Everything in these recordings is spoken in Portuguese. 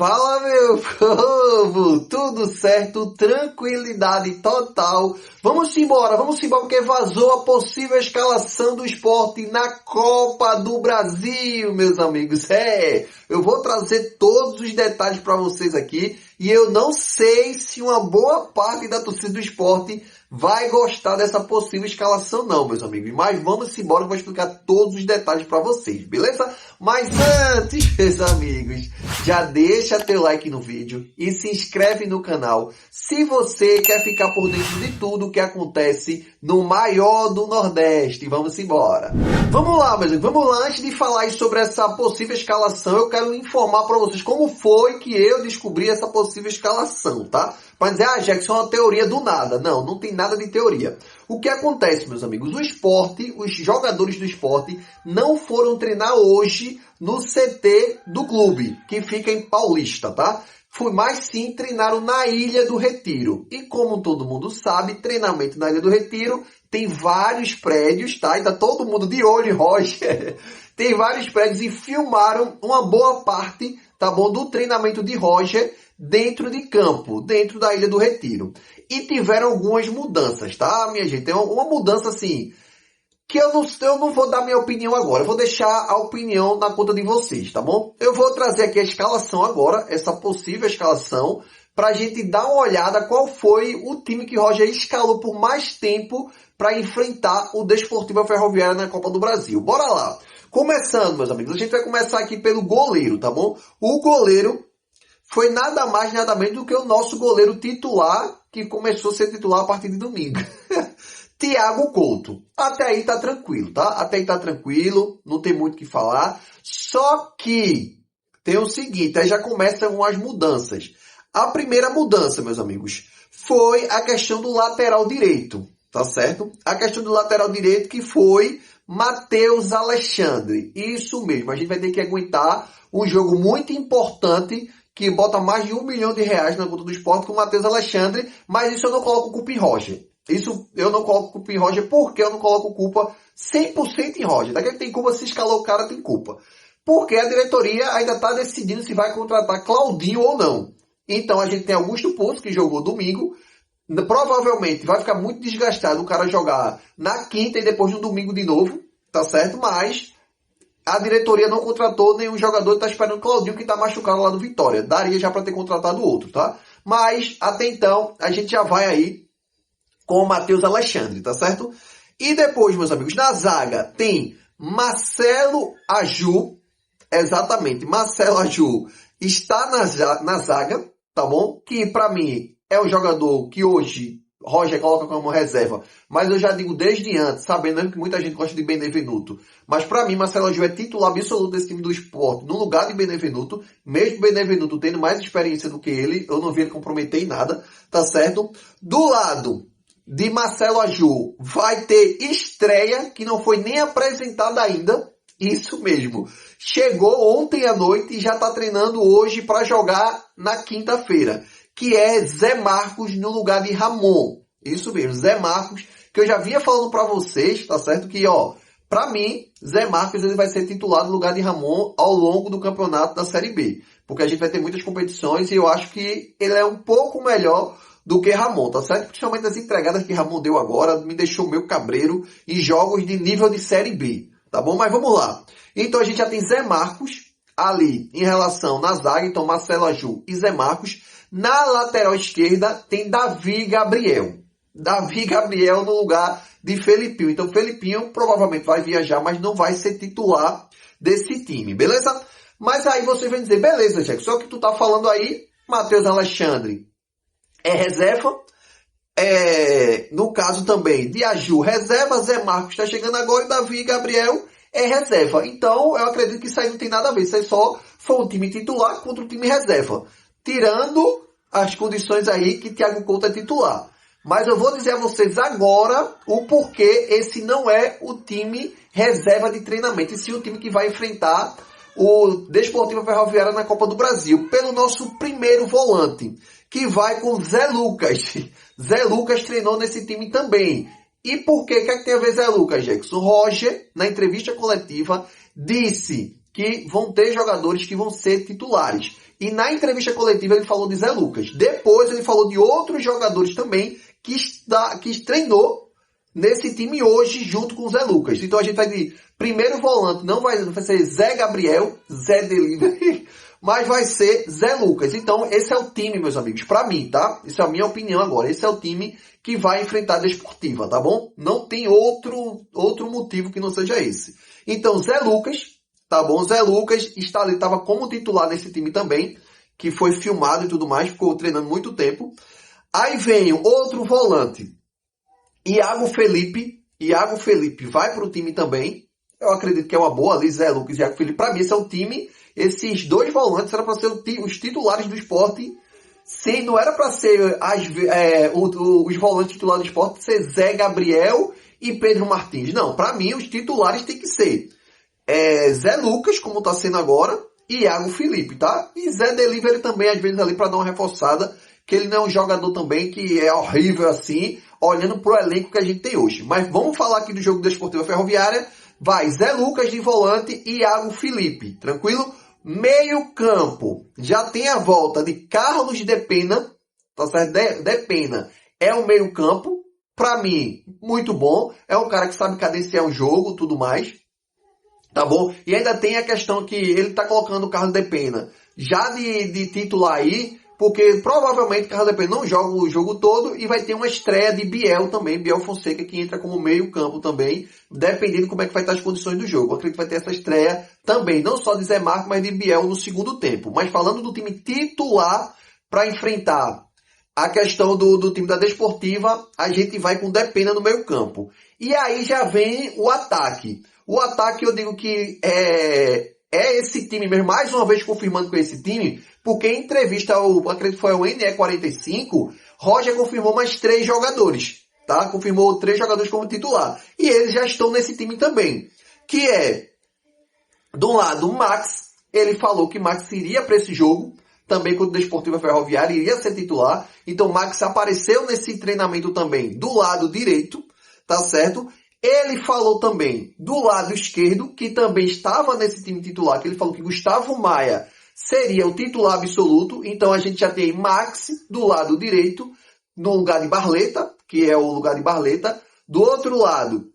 Fala, meu povo! Tudo certo? Tranquilidade total. Vamos embora porque vazou a possível escalação do Sport na Copa do Brasil, meus amigos. Eu vou trazer todos os detalhes para vocês aqui e eu não sei se uma boa parte da torcida do Sport vai gostar dessa possível escalação não, meus amigos. Mas vamos embora, eu vou explicar todos os detalhes para vocês, beleza? Mas antes, meus amigos, já deixa teu like no vídeo e se inscreve no canal se você quer ficar por dentro de tudo o que acontece no maior do Nordeste. Vamos embora. Vamos lá, meus amigos, vamos lá. Antes de falar sobre essa possível escalação, eu quero informar para vocês como foi que eu descobri essa possível escalação, tá? Para dizer, Jackson, é uma teoria do nada. Não, não tem nada de teoria. O que acontece, meus amigos? O Sport, os jogadores do Sport não foram treinar hoje no CT do clube, que fica em Paulista, tá? Mas sim treinaram na Ilha do Retiro. E como todo mundo sabe, treinamento na Ilha do Retiro tem vários prédios, tá? Ainda todo mundo de olho em Roger. Tem vários prédios e filmaram uma boa parte, tá bom, do treinamento de Roger dentro de campo, dentro da Ilha do Retiro. E tiveram algumas mudanças, tá, minha gente? Tem uma mudança assim, que eu não vou dar minha opinião agora. Eu vou deixar a opinião na conta de vocês, tá bom? Eu vou trazer aqui a escalação agora, essa possível escalação, pra gente dar uma olhada qual foi o time que Roger escalou por mais tempo para enfrentar o Desportivo Ferroviária na Copa do Brasil. Bora lá! Começando, meus amigos, a gente vai começar aqui pelo goleiro, tá bom? O goleiro foi nada mais, nada menos do que o nosso goleiro titular, que começou a ser titular a partir de domingo. Thiago Couto. Até aí tá tranquilo, tá? Até aí tá tranquilo, não tem muito o que falar. Só que tem o seguinte, aí já começam as mudanças. A primeira mudança, meus amigos, foi a questão do lateral direito, tá certo? A questão do lateral direito que foi Matheus Alexandre. Isso mesmo, a gente vai ter que aguentar um jogo muito importante que bota mais de R$1 milhão na conta do Sport com o Matheus Alexandre, mas isso eu não coloco culpa em Roger. Isso eu não coloco culpa em Roger porque eu não coloco culpa 100% em Roger. Daqui que tem culpa, se escalou o cara, tem culpa. Porque a diretoria ainda está decidindo se vai contratar Claudinho ou não. Então a gente tem Augusto Pouso, que jogou domingo. Provavelmente vai ficar muito desgastado o cara jogar na quinta e depois no domingo de novo, tá certo? Mas a diretoria não contratou nenhum jogador, está esperando o Claudinho, que está machucado lá do Vitória. Daria já para ter contratado outro, tá? Mas, até então, a gente já vai aí com o Matheus Alexandre, tá certo? E depois, meus amigos, na zaga tem Marcelo Aju. Exatamente, Marcelo Aju está na zaga, tá bom? Que, para mim, é um jogador que hoje Roger coloca como reserva, mas eu já digo desde antes, sabendo que muita gente gosta de Benevenuto, mas para mim Marcelo Aju é titular absoluto desse time do Sport, no lugar de Benevenuto, mesmo Benevenuto tendo mais experiência do que ele, eu não vi ele comprometer em nada, tá certo? Do lado de Marcelo Aju vai ter estreia, que não foi nem apresentada ainda, isso mesmo, chegou ontem à noite e já está treinando hoje para jogar na quinta-feira, que é Zé Marcos no lugar de Ramon. Isso mesmo, Zé Marcos, que eu já vinha falando para vocês, tá certo? Que, para mim, Zé Marcos ele vai ser titular no lugar de Ramon ao longo do campeonato da Série B. Porque a gente vai ter muitas competições e eu acho que ele é um pouco melhor do que Ramon, tá certo? Principalmente as entregadas que Ramon deu agora, me deixou meio cabreiro em jogos de nível de Série B, tá bom? Mas vamos lá. Então a gente já tem Zé Marcos ali em relação na zaga, então Marcelo Aju e Zé Marcos. Na lateral esquerda tem Davi Gabriel. Davi Gabriel no lugar de Felipinho. Então Felipinho provavelmente vai viajar, mas não vai ser titular desse time, beleza? Mas aí você vai dizer, beleza, Jack, só que tu tá falando aí, Matheus Alexandre é reserva. No caso também de Aju, reserva, Zé Marcos está chegando agora e Davi Gabriel é reserva. Então eu acredito que isso aí não tem nada a ver. Isso aí só foi um time titular contra o time reserva. Tirando as condições aí que Thiago Couto é titular. Mas eu vou dizer a vocês agora o porquê esse não é o time reserva de treinamento. E sim o time que vai enfrentar o Desportivo Ferroviária na Copa do Brasil. Pelo nosso primeiro volante, que vai com Zé Lucas. Zé Lucas treinou nesse time também. E por quê? O que é que tem a ver Zé Lucas, Jackson? Roger, na entrevista coletiva, disse que vão ter jogadores que vão ser titulares. E na entrevista coletiva ele falou de Zé Lucas. Depois ele falou de outros jogadores também que treinou nesse time hoje junto com o Zé Lucas. Então a gente vai de primeiro volante, não vai ser Zé Gabriel, Zé Delivery, mas vai ser Zé Lucas. Então esse é o time, meus amigos, pra mim, tá? Isso é a minha opinião agora. Esse é o time que vai enfrentar a Desportiva, tá bom? Não tem outro motivo que não seja esse. Então Zé Lucas, tá bom? Zé Lucas estava como titular nesse time também, que foi filmado e tudo mais, ficou treinando muito tempo. Aí vem outro volante, Iago Felipe. Iago Felipe vai para o time também. Eu acredito que é uma boa ali, Zé Lucas e Iago Felipe. Para mim, esse é o time. Esses dois volantes eram para ser os titulares do Sport. Se não era para ser os volantes titulares do Sport, ser Zé Gabriel e Pedro Martins. Não, para mim, os titulares tem que ser Zé Lucas, como está sendo agora, e Iago Felipe, tá? E Zé Delivery também, às vezes, ali para dar uma reforçada, que ele não é um jogador também que é horrível assim, olhando pro elenco que a gente tem hoje. Mas vamos falar aqui do jogo da Desportiva Ferroviária. Vai Zé Lucas de volante e Iago Felipe, tranquilo? Meio campo, já tem a volta de Carlos Depena, tá certo? Depena é o meio campo, pra mim, muito bom. É um cara que sabe cadenciar o jogo, tudo mais, tá bom? E ainda tem a questão que ele tá colocando o Carlos Depena já de titular aí, porque provavelmente Carlos Depena não joga o jogo todo e vai ter uma estreia de Biel também, Biel Fonseca, que entra como meio campo também, dependendo como é que vai estar as condições do jogo. Eu acredito que vai ter essa estreia também, não só de Zé Marco, mas de Biel no segundo tempo. Mas falando do time titular para enfrentar a questão do time da Desportiva, a gente vai com Depena no meio campo. E aí já vem o ataque. O ataque eu digo que é esse time mesmo, mais uma vez confirmando com esse time, porque em entrevista, acredito que foi ao NE45, Roger confirmou mais 3 jogadores, tá? Confirmou 3 jogadores como titular. E eles já estão nesse time também. Que é, de um lado, o Max. Ele falou que Max iria para esse jogo, também contra o Desportiva Ferroviária, iria ser titular. Então Max apareceu nesse treinamento também do lado direito, tá certo? Ele falou também do lado esquerdo, que também estava nesse time titular, que ele falou que Gustavo Maia seria o titular absoluto. Então a gente já tem Max do lado direito, no lugar de Barleta, que é o lugar de Barleta. Do outro lado,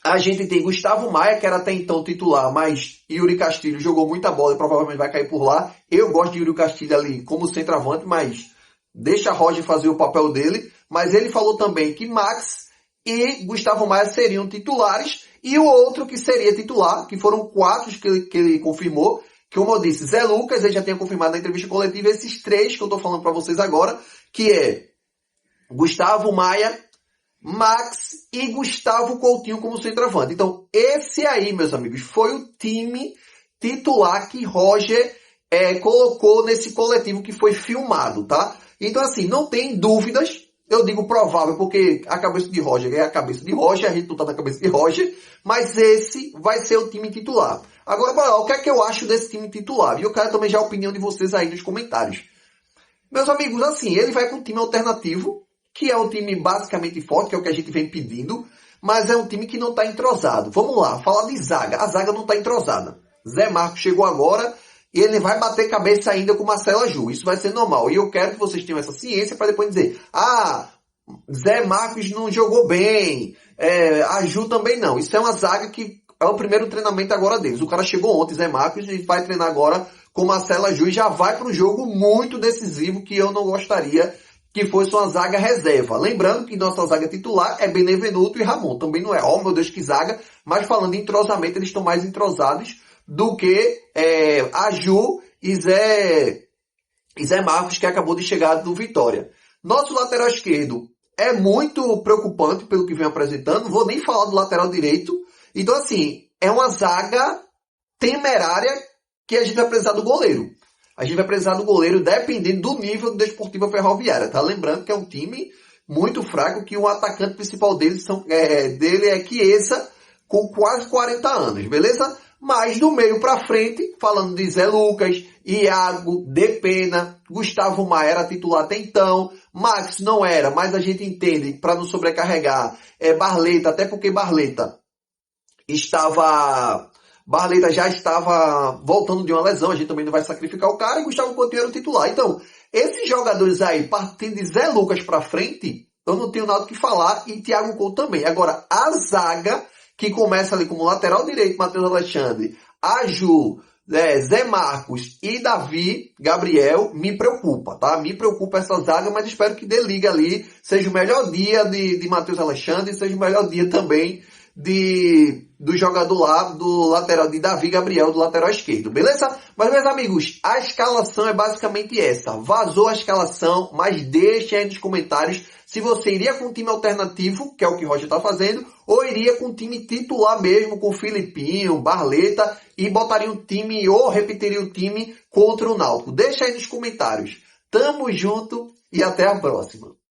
a gente tem Gustavo Maia, que era até então titular, mas Yuri Castilho jogou muita bola e provavelmente vai cair por lá. Eu gosto de Yuri Castilho ali como centroavante, mas deixa Roger fazer o papel dele. Mas ele falou também que Max e Gustavo Maia seriam titulares, e o outro que seria titular, que foram 4 que ele confirmou, que como eu disse, Zé Lucas, ele já tinha confirmado na entrevista coletiva, esses 3 que eu estou falando para vocês agora, que é Gustavo Maia, Max e Gustavo Coutinho como centroavante. Então, esse aí, meus amigos, foi o time titular que Roger colocou nesse coletivo que foi filmado, tá? Então, assim, não tem dúvidas. Eu digo provável porque a cabeça de Roger é a cabeça de Roger, a gente não tá na cabeça de Roger, mas esse vai ser o time titular. Agora, bora lá, o que é que eu acho desse time titular? E eu quero também já a opinião de vocês aí nos comentários. Meus amigos, assim, ele vai com um time alternativo, que é um time basicamente forte, que é o que a gente vem pedindo, mas é um time que não está entrosado. Vamos lá, falar de zaga. A zaga não está entrosada. Zé Marcos chegou agora e ele vai bater cabeça ainda com Marcelo Aju. Isso vai ser normal. E eu quero que vocês tenham essa ciência para depois dizer, Zé Marcos não jogou bem, Aju também não. Isso é uma zaga que é o primeiro treinamento agora deles. O cara chegou ontem, Zé Marcos, e vai treinar agora com Marcelo Aju e já vai para um jogo muito decisivo que eu não gostaria que fosse uma zaga reserva. Lembrando que nossa zaga titular é Benevenuto e Ramon. Também não é, meu Deus, que zaga. Mas falando em entrosamento, eles estão mais entrosados do que Aju e Zé Marcos, que acabou de chegar do Vitória. Nosso lateral esquerdo é muito preocupante pelo que vem apresentando. Não vou nem falar do lateral direito. Então, assim, é uma zaga temerária que a gente vai precisar do goleiro. A gente vai precisar do goleiro dependendo do nível do Desportiva Ferroviária, tá? Lembrando que é um time muito fraco, que o atacante principal dele é Chiesa, com quase 40 anos, beleza? Mas do meio pra frente, falando de Zé Lucas, Iago, Depena, Gustavo Maia era titular até então, Max não era, mas a gente entende, para não sobrecarregar, Barleta, até porque Barleta estava Barleta já estava voltando de uma lesão, a gente também não vai sacrificar o cara, e Gustavo Coutinho era o titular. Então, esses jogadores aí, partindo de Zé Lucas pra frente, eu não tenho nada o que falar, e Thiago Couto também. Agora, a zaga, que começa ali como lateral direito, Matheus Alexandre, Aju, Zé Marcos e Davi Gabriel, me preocupa, tá? Me preocupa essa zaga, mas espero que dê liga ali, seja o melhor dia de Matheus Alexandre, seja o melhor dia também do jogador lá, do lateral, de Davi Gabriel, do lateral esquerdo, beleza? Mas, meus amigos, a escalação é basicamente essa. Vazou a escalação, mas deixem aí nos comentários se você iria com um time alternativo, que é o que o Roger está fazendo, ou iria com um time titular mesmo, com Filipinho, Barleta, e botaria um time, ou repetiria o time contra o Náutico. Deixa aí nos comentários. Tamo junto e até a próxima.